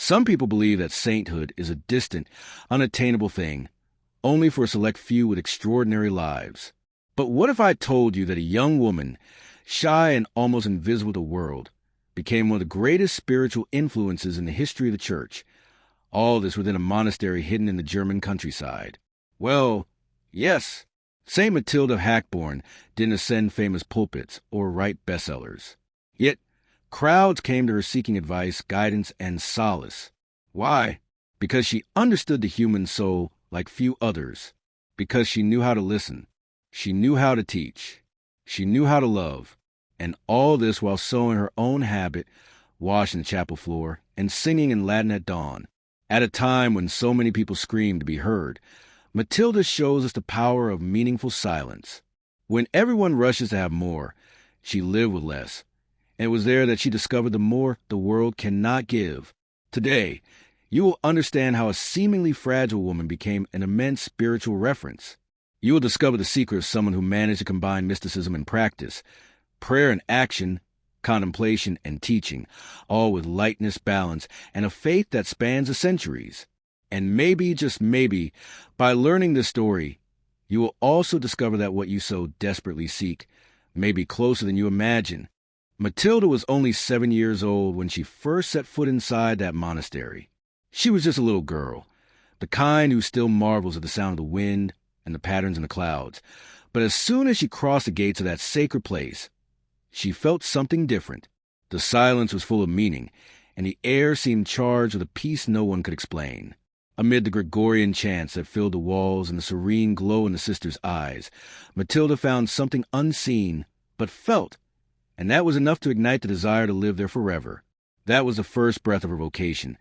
Some people believe that sainthood is a distant, unattainable thing, only for a select few with extraordinary lives. But what if I told you that a young woman, shy and almost invisible to the world, became one of the greatest spiritual influences in the history of the church? All this within a monastery hidden in the German countryside. Well, yes, Saint Matilde of Hackeborn didn't ascend famous pulpits or write bestsellers. Yet, crowds came to her seeking advice, guidance, and solace. Why? Because she understood the human soul like few others. Because she knew how to listen. She knew how to teach. She knew how to love. And all this while sewing her own habit, washing the chapel floor, and singing in Latin at dawn. At a time when so many people screamed to be heard, Matilde shows us the power of meaningful silence. When everyone rushes to have more, she lived with less. And it was there that she discovered the more the world cannot give. Today, you will understand how a seemingly fragile woman became an immense spiritual reference. You will discover the secret of someone who managed to combine mysticism and practice, prayer and action, contemplation and teaching, all with lightness, balance, and a faith that spans the centuries. And maybe, just maybe, by learning this story, you will also discover that what you so desperately seek may be closer than you imagine. Matilde was only 7 years old when she first set foot inside that monastery. She was just a little girl, the kind who still marvels at the sound of the wind and the patterns in the clouds. But as soon as she crossed the gates of that sacred place, she felt something different. The silence was full of meaning, and the air seemed charged with a peace no one could explain. Amid the Gregorian chants that filled the walls and the serene glow in the sisters' eyes, Matilde found something unseen but felt, and that was enough to ignite the desire to live there forever. That was the first breath of her vocation,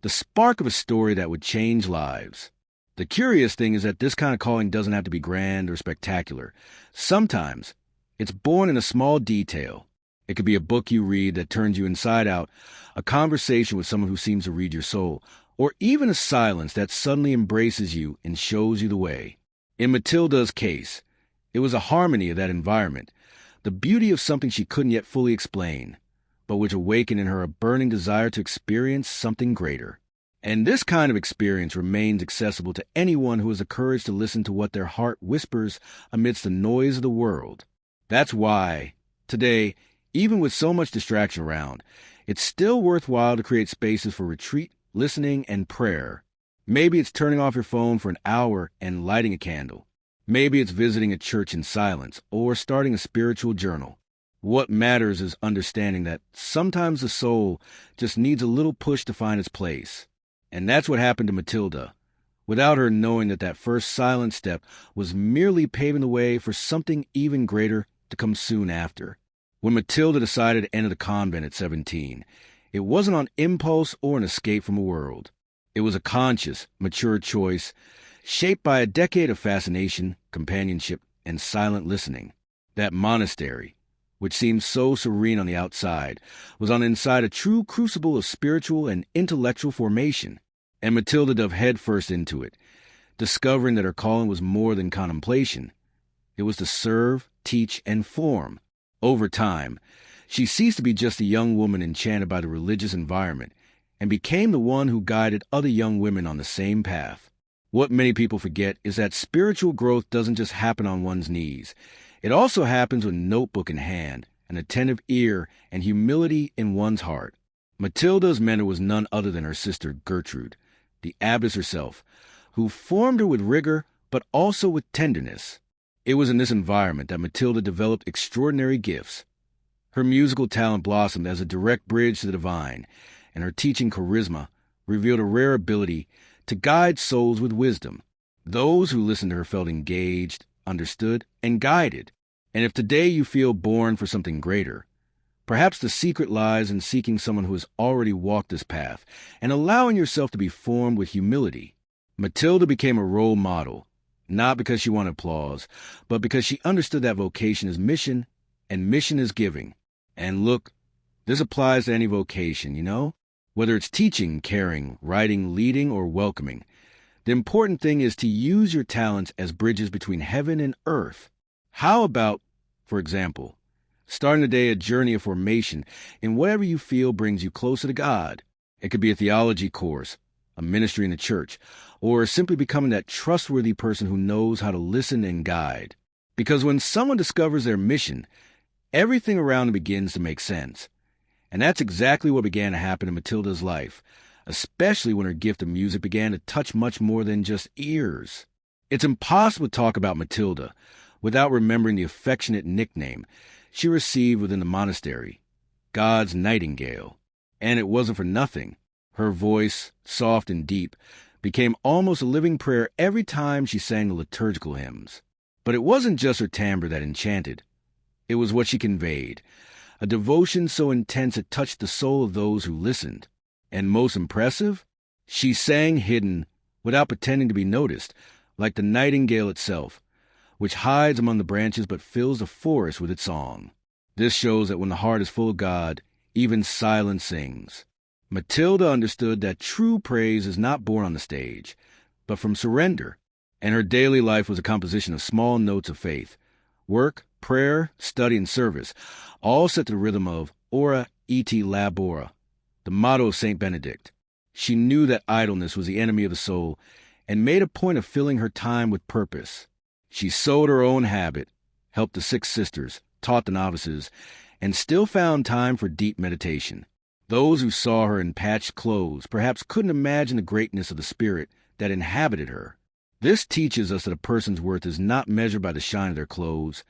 the spark of a story that would change lives. The curious thing is that this kind of calling doesn't have to be grand or spectacular. Sometimes it's born in a small detail. It could be a book you read that turns you inside out, a conversation with someone who seems to read your soul, or even a silence that suddenly embraces you and shows you the way. In Matilda's case, it was a harmony of that environment, the beauty of something she couldn't yet fully explain, but which awakened in her a burning desire to experience something greater. And this kind of experience remains accessible to anyone who has the courage to listen to what their heart whispers amidst the noise of the world. That's why, today, even with so much distraction around, it's still worthwhile to create spaces for retreat, listening, and prayer. Maybe it's turning off your phone for an hour and lighting a candle. Maybe it's visiting a church in silence or starting a spiritual journal. What matters is understanding that sometimes the soul just needs a little push to find its place. And that's what happened to Matilde, without her knowing that that first silent step was merely paving the way for something even greater to come soon after. When Matilde decided to enter the convent at 17, it wasn't on impulse or an escape from a world. It was a conscious, mature choice, shaped by a decade of fascination, companionship, and silent listening. That monastery, which seemed so serene on the outside, was on the inside a true crucible of spiritual and intellectual formation. And Matilde dove headfirst into it, discovering that her calling was more than contemplation. It was to serve, teach, and form. Over time, she ceased to be just a young woman enchanted by the religious environment and became the one who guided other young women on the same path. What many people forget is that spiritual growth doesn't just happen on one's knees. It also happens with a notebook in hand, an attentive ear, and humility in one's heart. Matilda's mentor was none other than her sister Gertrude, the abbess herself, who formed her with rigor but also with tenderness. It was in this environment that Matilde developed extraordinary gifts. Her musical talent blossomed as a direct bridge to the divine, and her teaching charisma revealed a rare ability to guide souls with wisdom. Those who listened to her felt engaged, understood, and guided. And if today you feel born for something greater, perhaps the secret lies in seeking someone who has already walked this path and allowing yourself to be formed with humility. Matilde became a role model, not because she wanted applause, but because she understood that vocation is mission, and mission is giving. And look, this applies to any vocation, whether it's teaching, caring, writing, leading, or welcoming. The important thing is to use your talents as bridges between heaven and earth. How about, for example, starting the day a journey of formation in whatever you feel brings you closer to God? It could be a theology course, a ministry in the church, or simply becoming that trustworthy person who knows how to listen and guide. Because when someone discovers their mission, everything around them begins to make sense. And that's exactly what began to happen in Matilda's life, especially when her gift of music began to touch much more than just ears. It's impossible to talk about Matilda without remembering the affectionate nickname she received within the monastery, God's Nightingale. And it wasn't for nothing. Her voice, soft and deep, became almost a living prayer every time she sang the liturgical hymns. But it wasn't just her timbre that enchanted. It was what she conveyed, a devotion so intense it touched the soul of those who listened. And most impressive, she sang hidden, without pretending to be noticed, like the nightingale itself, which hides among the branches but fills the forest with its song. This shows that when the heart is full of God, even silence sings. Matilda understood that true praise is not born on the stage, but from surrender, and her daily life was a composition of small notes of faith. Work, prayer, study, and service all set to the rhythm of Ora et labora, the motto of St. Benedict. She knew that idleness was the enemy of the soul and made a point of filling her time with purpose. She sowed her own habit, helped the sick sisters, taught the novices, and still found time for deep meditation. Those who saw her in patched clothes perhaps couldn't imagine the greatness of the spirit that inhabited her. This teaches us that a person's worth is not measured by the shine of their clothes,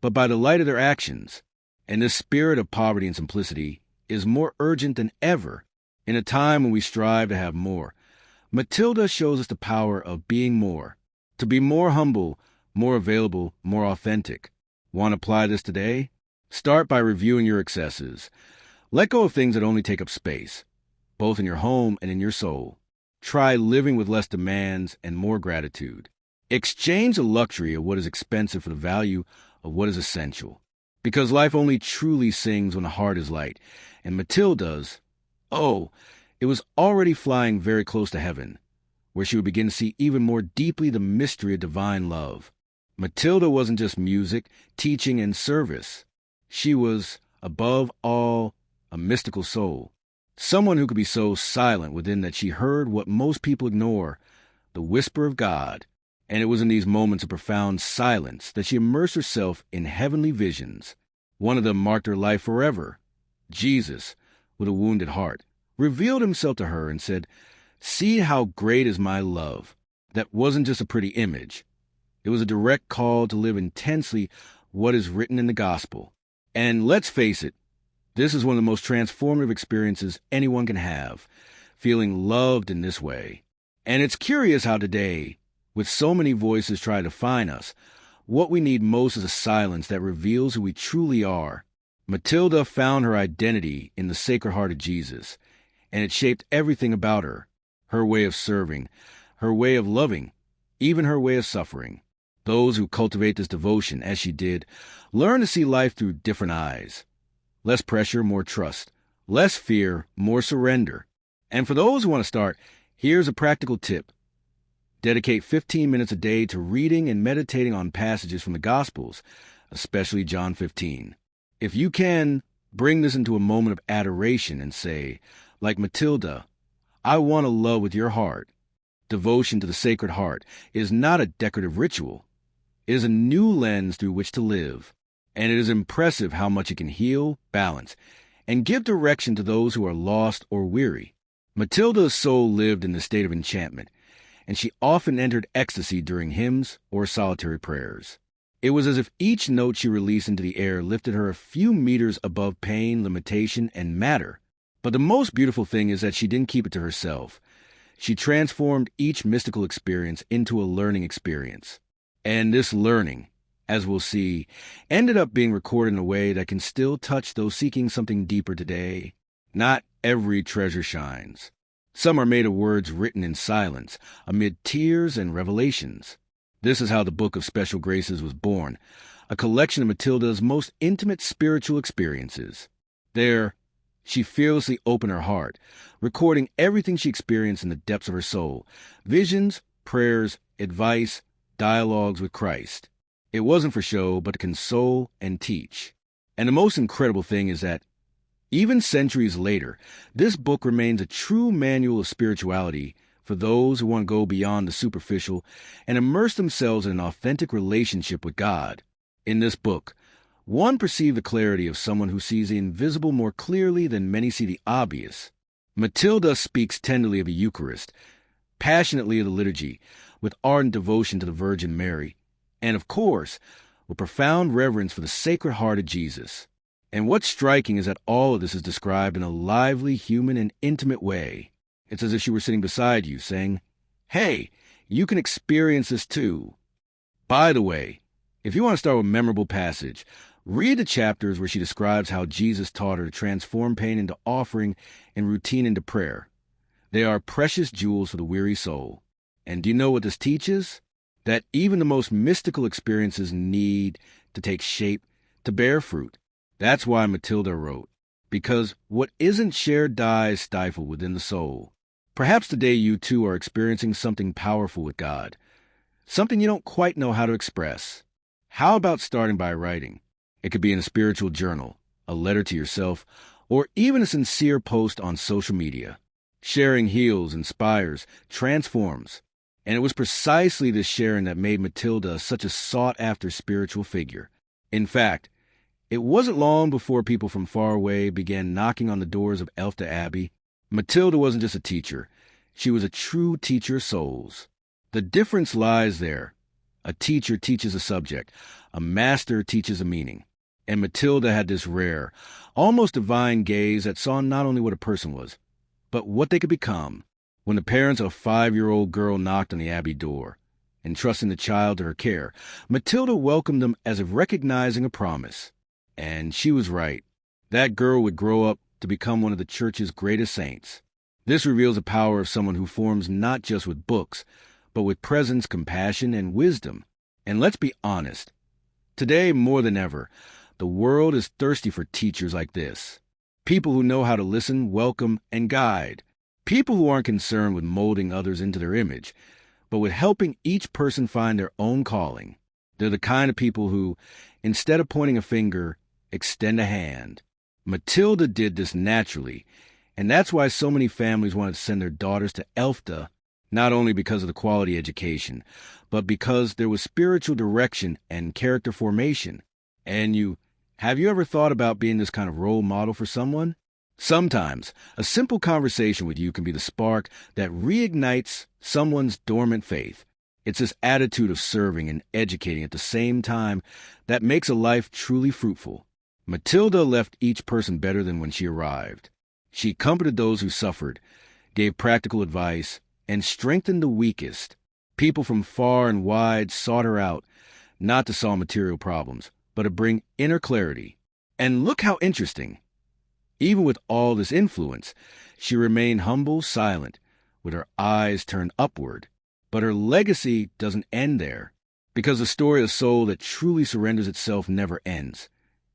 but by the light of their actions. And this spirit of poverty and simplicity is more urgent than ever in a time when we strive to have more. Matilda shows us the power of being more, to be more humble, more available, more authentic. Want to apply this today? Start by reviewing your excesses. Let go of things that only take up space, both in your home and in your soul. Try living with less demands and more gratitude. Exchange the luxury of what is expensive for the value of what is essential. Because life only truly sings when the heart is light. And Matilda's, it was already flying very close to heaven, where she would begin to see even more deeply the mystery of divine love. Matilda wasn't just music, teaching, and service. She was, above all, a mystical soul. Someone who could be so silent within that she heard what most people ignore, the whisper of God. And it was in these moments of profound silence that she immersed herself in heavenly visions. One of them marked her life forever. Jesus, with a wounded heart, revealed himself to her and said, "See how great is my love." That wasn't just a pretty image. It was a direct call to live intensely what is written in the gospel. And let's face it, this is one of the most transformative experiences anyone can have, feeling loved in this way. And it's curious how today, with so many voices trying to define us, what we need most is a silence that reveals who we truly are. Matilda found her identity in the Sacred Heart of Jesus, and it shaped everything about her, her way of serving, her way of loving, even her way of suffering. Those who cultivate this devotion, as she did, learn to see life through different eyes. Less pressure, more trust. Less fear, more surrender. And for those who want to start, here's a practical tip. Dedicate 15 minutes a day to reading and meditating on passages from the Gospels, especially John 15. If you can, bring this into a moment of adoration and say, like Matilda, "I want to love with your heart." Devotion to the Sacred Heart is not a decorative ritual. It is a new lens through which to live. And it is impressive how much it can heal, balance, and give direction to those who are lost or weary. Matilda's soul lived in the state of enchantment, and she often entered ecstasy during hymns or solitary prayers. It was as if each note she released into the air lifted her a few meters above pain, limitation, and matter. But the most beautiful thing is that she didn't keep it to herself. She transformed each mystical experience into a learning experience. And this learning, as we'll see, ended up being recorded in a way that can still touch those seeking something deeper today. Not every treasure shines. Some are made of words written in silence, amid tears and revelations. This is how the Book of Special Graces was born, a collection of Matilda's most intimate spiritual experiences. There, she fearlessly opened her heart, recording everything she experienced in the depths of her soul, visions, prayers, advice, dialogues with Christ. It wasn't for show, but to console and teach. And the most incredible thing is that Even centuries later, this book remains a true manual of spirituality for those who want to go beyond the superficial and immerse themselves in an authentic relationship with God. In this book, one perceives the clarity of someone who sees the invisible more clearly than many see the obvious. Matilde speaks tenderly of the Eucharist, passionately of the liturgy, with ardent devotion to the Virgin Mary, and of course, with profound reverence for the Sacred Heart of Jesus. And what's striking is that all of this is described in a lively, human, and intimate way. It's as if she were sitting beside you, saying, "Hey, you can experience this too." By the way, if you want to start with a memorable passage, read the chapters where she describes how Jesus taught her to transform pain into offering and routine into prayer. They are precious jewels for the weary soul. And do you know what this teaches? That even the most mystical experiences need to take shape, to bear fruit. That's why Matilde wrote, because what isn't shared dies stifled within the soul. Perhaps today you too are experiencing something powerful with God, something you don't quite know how to express. How about starting by writing? It could be in a spiritual journal, a letter to yourself, or even a sincere post on social media. Sharing heals, inspires, transforms. And it was precisely this sharing that made Matilde such a sought-after spiritual figure. In fact, it wasn't long before people from far away began knocking on the doors of Elfta Abbey. Matilde wasn't just a teacher. She was a true teacher of souls. The difference lies there. A teacher teaches a subject. A master teaches a meaning. And Matilde had this rare, almost divine gaze that saw not only what a person was, but what they could become. When the parents of a 5-year-old girl knocked on the Abbey door, entrusting the child to her care, Matilde welcomed them as if recognizing a promise. And she was right. That girl would grow up to become one of the church's greatest saints. This reveals the power of someone who forms not just with books, but with presence, compassion, and wisdom. And let's be honest. Today, more than ever, the world is thirsty for teachers like this. People who know how to listen, welcome, and guide. People who aren't concerned with molding others into their image, but with helping each person find their own calling. They're the kind of people who, instead of pointing a finger, extend a hand. Matilde did this naturally, and that's why so many families wanted to send their daughters to Elfta, not only because of the quality education, but because there was spiritual direction and character formation. And have you ever thought about being this kind of role model for someone? Sometimes, a simple conversation with you can be the spark that reignites someone's dormant faith. It's this attitude of serving and educating at the same time that makes a life truly fruitful. Matilde left each person better than when she arrived. She comforted those who suffered, gave practical advice, and strengthened the weakest. People from far and wide sought her out, not to solve material problems, but to bring inner clarity. And look how interesting. Even with all this influence, she remained humble, silent, with her eyes turned upward. But her legacy doesn't end there, because the story of a soul that truly surrenders itself never ends.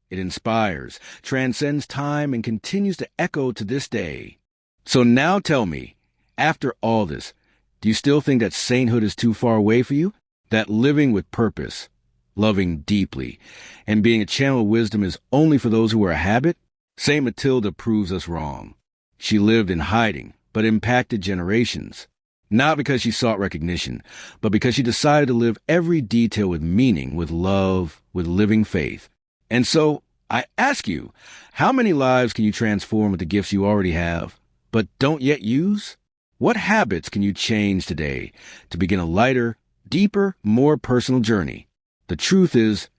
It inspires, transcends time, and continues to echo to this day. So now tell me, after all this, do you still think that sainthood is too far away for you? That living with purpose, loving deeply, and being a channel of wisdom is only for those who are a habit? Saint Matilde proves us wrong. She lived in hiding, but impacted generations. Not because she sought recognition, but because she decided to live every detail with meaning, with love, with living faith. And so, I ask you, how many lives can you transform with the gifts you already have, but don't yet use? What habits can you change today to begin a lighter, deeper, more personal journey? The truth is,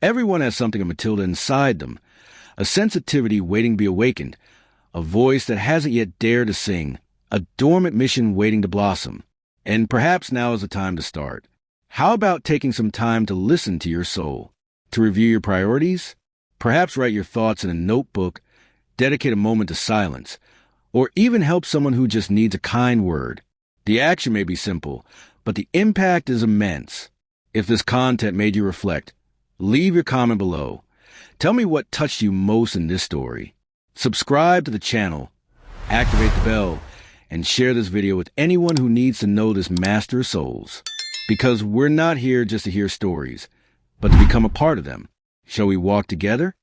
everyone has something of Matilde inside them, a sensitivity waiting to be awakened, a voice that hasn't yet dared to sing, a dormant mission waiting to blossom. And perhaps now is the time to start. How about taking some time to listen to your soul, to review your priorities? Perhaps write your thoughts in a notebook, dedicate a moment to silence, or even help someone who just needs a kind word. The action may be simple, but the impact is immense. If this content made you reflect, leave your comment below. Tell me what touched you most in this story. Subscribe to the channel, activate the bell, and share this video with anyone who needs to know this master of souls. Because we're not here just to hear stories, but to become a part of them. Shall we walk together?